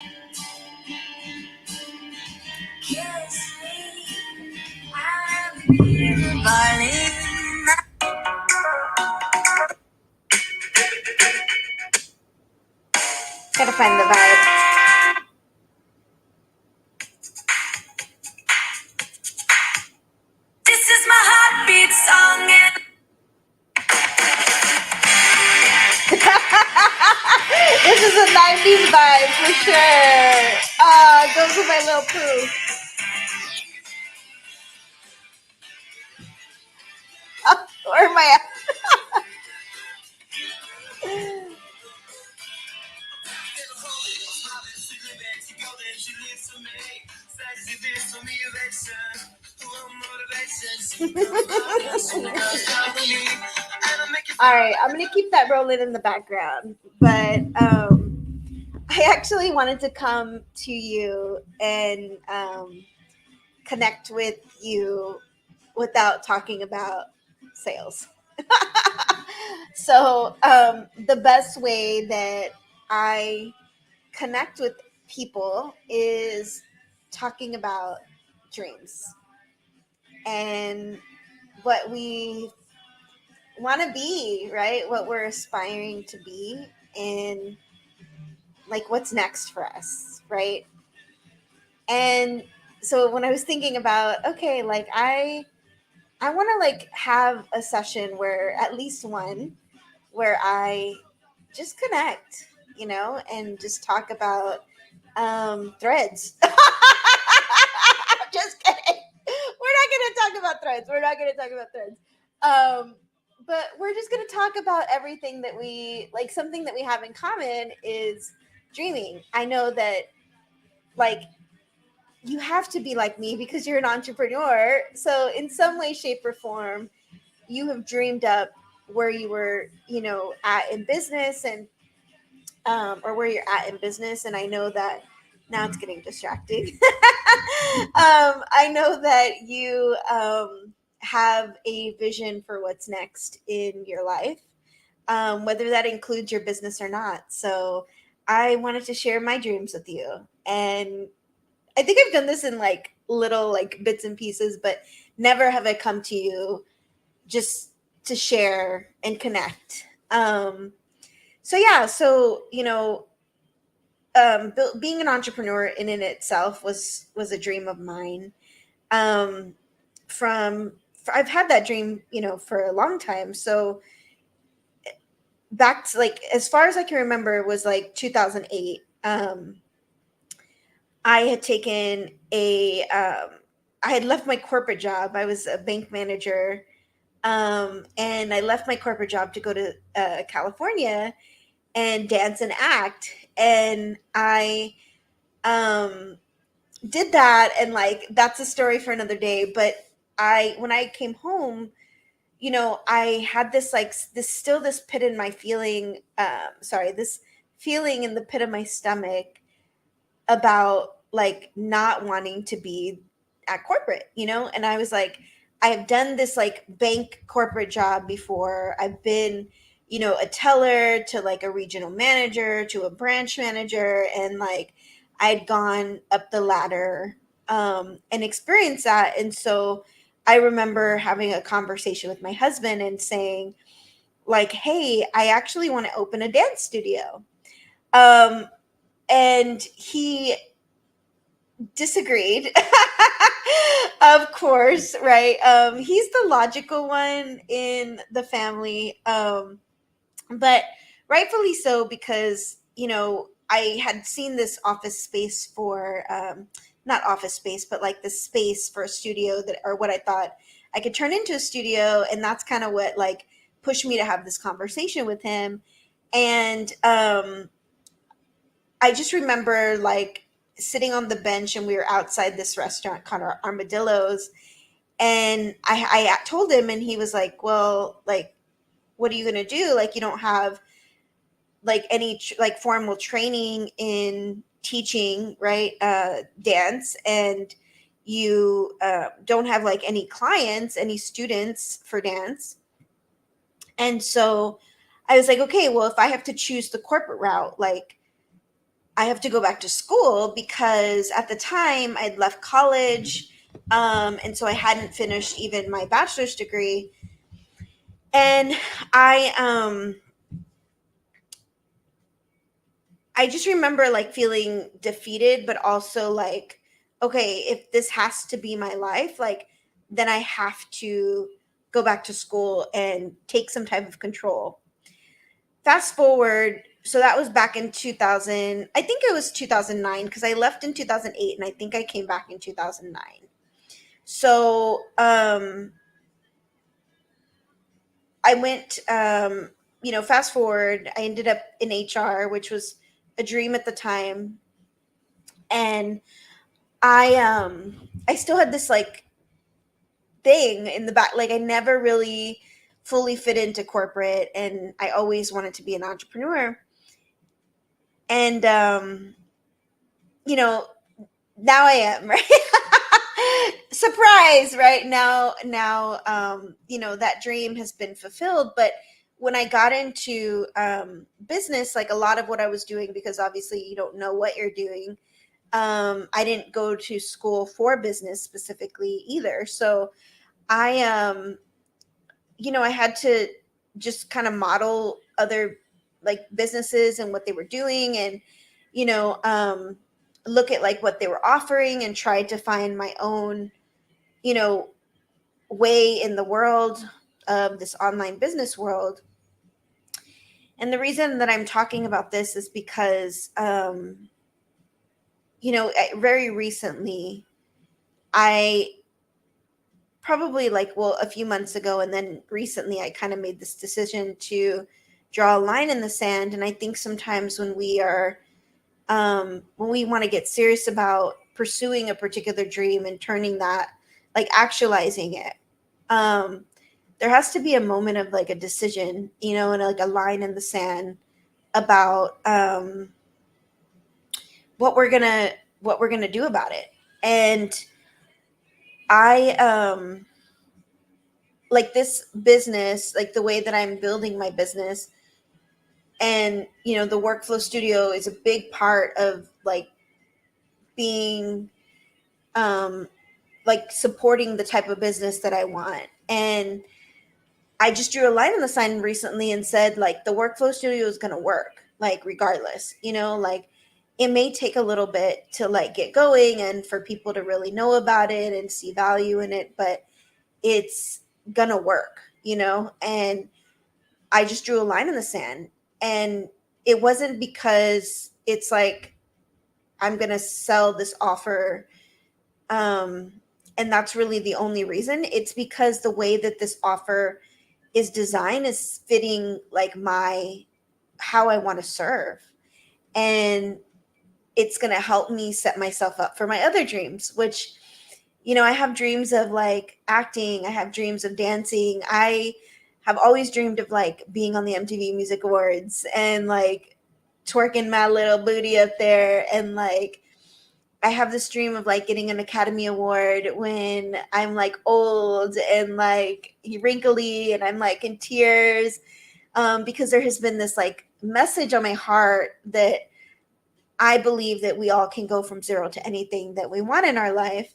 Kiss me, I'll be the violin. Gotta find the vibe. This is my heartbeat song. This is a 90s vibe for sure. Goes with my little poo. Or my. All right, I'm gonna keep that rolling in the background, but I actually wanted to come to you and connect with you without talking about sales. So the best way that I connect with people is talking about dreams and what we want to be, right? What we're aspiring to be, and like what's next for us, right? And so when I was thinking about, okay, like I want to like have a session where at least one where I just connect, and just talk about threads. Just kidding. We're not going to talk about threads. We're not going to talk about threads. But we're just going to talk about everything that we like. Something that we have in common is dreaming. I know that like you have to be like me because you're an entrepreneur. So in some way, shape, or form, you have dreamed up where you were, at in business and or where you're at in business. And I know that now it's getting distracting. I know that you have a vision for what's next in your life, whether that includes your business or not. So I wanted to share my dreams with you. And I think I've done this in like little like bits and pieces, but never have I come to you just to share and connect. So yeah, so being an entrepreneur in itself was a dream of mine. Um, from I've had that dream, for a long time. So back to like as far as I can remember, it was like 2008. I had taken I had left my corporate job. I was a bank manager, and I left my corporate job to go to California and dance and act. And I um, did that, and like that's a story for another day. But when I came home, I had this like this pit in my feeling. This feeling in the pit of my stomach about like not wanting to be at corporate, and I was like, I have done this like bank corporate job before. I've been, a teller to like a regional manager to a branch manager, and like I'd gone up the ladder and experienced that. And so I remember having a conversation with my husband and saying, like, hey, I actually want to open a dance studio. Um, and he disagreed. Of course, right? He's the logical one in the family, but rightfully so, because I had seen this office space for not office space, but like this space for a studio, that or what I thought I could turn into a studio. And that's kind of what like pushed me to have this conversation with him. And I just remember like sitting on the bench, and we were outside this restaurant called Armadillos. And I told him, and he was like, well, like, what are you going to do? Like, you don't have like any like formal training in teaching, right? Dance. And you don't have like any clients, any students for dance. And so I was like, okay, well, if I have to choose the corporate route, like I have to go back to school because at the time I'd left college. And so I hadn't finished even my bachelor's degree. And I, um, I just remember like feeling defeated, but also like, okay, if this has to be my life, like, then I have to go back to school and take some type of control. Fast forward, so that was back in 2000. I think it was 2009 because I left in 2008 and I think I came back in 2009. So I went, fast forward, I ended up in HR, which was a dream at the time. And I still had this like thing in the back, like I never really fully fit into corporate, and I always wanted to be an entrepreneur. And you know, now I am, right? Surprise, right? Now, that dream has been fulfilled. But when I got into business, like a lot of what I was doing, because obviously you don't know what you're doing, I didn't go to school for business specifically either. So I, I had to just kind of model other like businesses and what they were doing, and you know, look at like what they were offering and try to find my own, you know, way in the world of this online business world. And the reason that I'm talking about this is because, very recently, I probably like, well, a few months ago, and then recently, I kind of made this decision to draw a line in the sand. And I think sometimes when we want to get serious about pursuing a particular dream and turning that, like actualizing it, um, there has to be a moment of like a decision, and like a line in the sand about what we're gonna what we're gonna do about it. And I like this business, like the way that I'm building my business, and the workflow studio is a big part of like being um like supporting the type of business that I want. And I just drew a line in the sign recently and said like the workflow studio is going to work like regardless, like it may take a little bit to like get going and for people to really know about it and see value in it, but it's going to work, and I just drew a line in the sand. And it wasn't because it's like I'm going to sell this offer, um and that's really the only reason. It's because the way that this offer is designed is fitting like my how I want to serve. And it's going to help me set myself up for my other dreams, which I have dreams of like acting, I have dreams of dancing. I have always dreamed of like being on the MTV Music Awards and like twerking my little booty up there. And like I have this dream of like getting an Academy Award when I'm like old and like wrinkly and I'm like in tears, because there has been this like message on my heart that I believe that we all can go from zero to anything that we want in our life.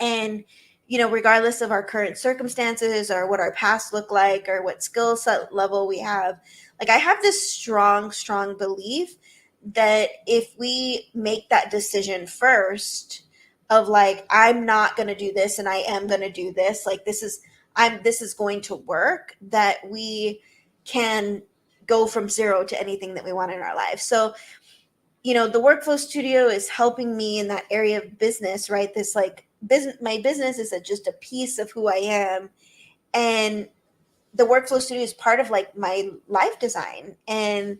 And regardless of our current circumstances or what our past look like or what skill set level we have, like I have this strong belief that if we make that decision first of like I'm not going to do this and I am going to do this, like this is going to work, that we can go from zero to anything that we want in our life. So the workflow studio is helping me in that area of business, right? This like business, my business is just a piece of who I am. And the workflow studio is part of like my life design and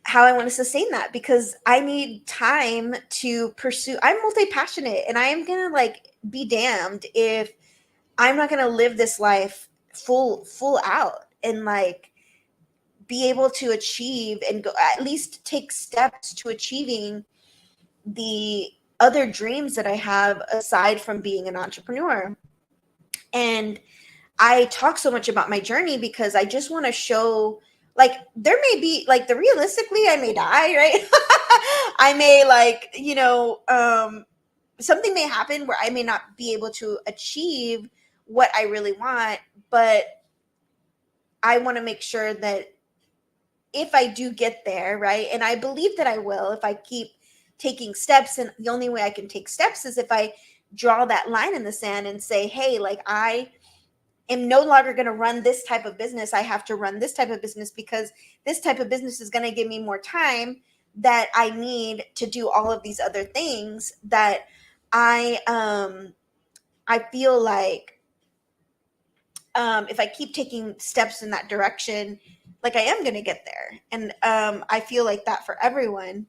how I want to sustain that, because I need time to pursue. I'm multi-passionate, and I am going to like be damned if I'm not going to live this life full out and like be able to achieve and go at least take steps to achieving the other dreams that I have aside from being an entrepreneur. And I talk so much about my journey because I just want to show like there may be like the realistically I may die, right? I may like, something may happen where I may not be able to achieve what I really want, but I want to make sure that if I do get there, right? And I believe that I will if I keep taking steps. And the only way I can take steps is if I draw that line in the sand and say, hey, like I am no longer going to run this type of business. I have to run this type of business because this type of business is going to give me more time that I need to do all of these other things that I feel like if I keep taking steps in that direction, like I am going to get there. And I feel like that for everyone.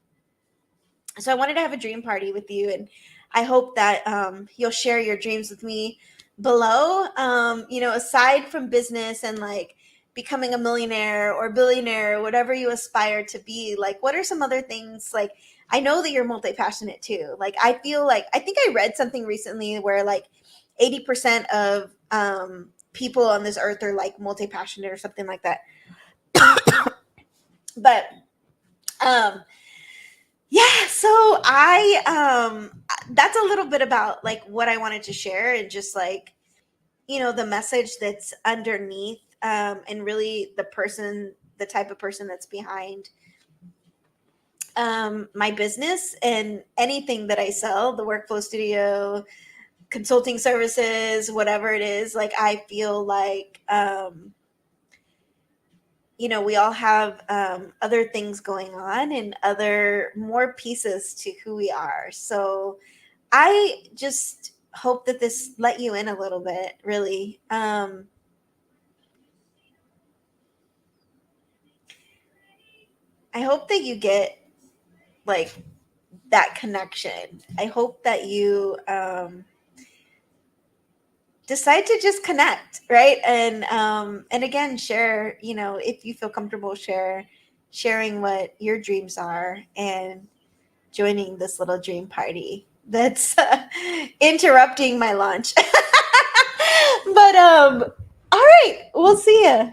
So I wanted to have a dream party with you, and I hope that you'll share your dreams with me below. Aside from business and like becoming a millionaire or billionaire, or whatever you aspire to be, like what are some other things? Like I know that you're multi-passionate too. Like I feel like I think I read something recently where like 80% of people on this earth are like multi-passionate or something like that. But um yeah, so I that's a little bit about like what I wanted to share, and just like the message that's underneath, and really the type of person that's behind my business and anything that I sell, the workflow studio, consulting services, whatever it is. Like I feel like we all have other things going on and other more pieces to who we are. So I just hope that this let you in a little bit, really. I hope that you get like that connection. I hope that you decide to just connect, right? And again, share, if you feel comfortable, sharing what your dreams are and joining this little dream party that's interrupting my lunch. But all right, we'll see you.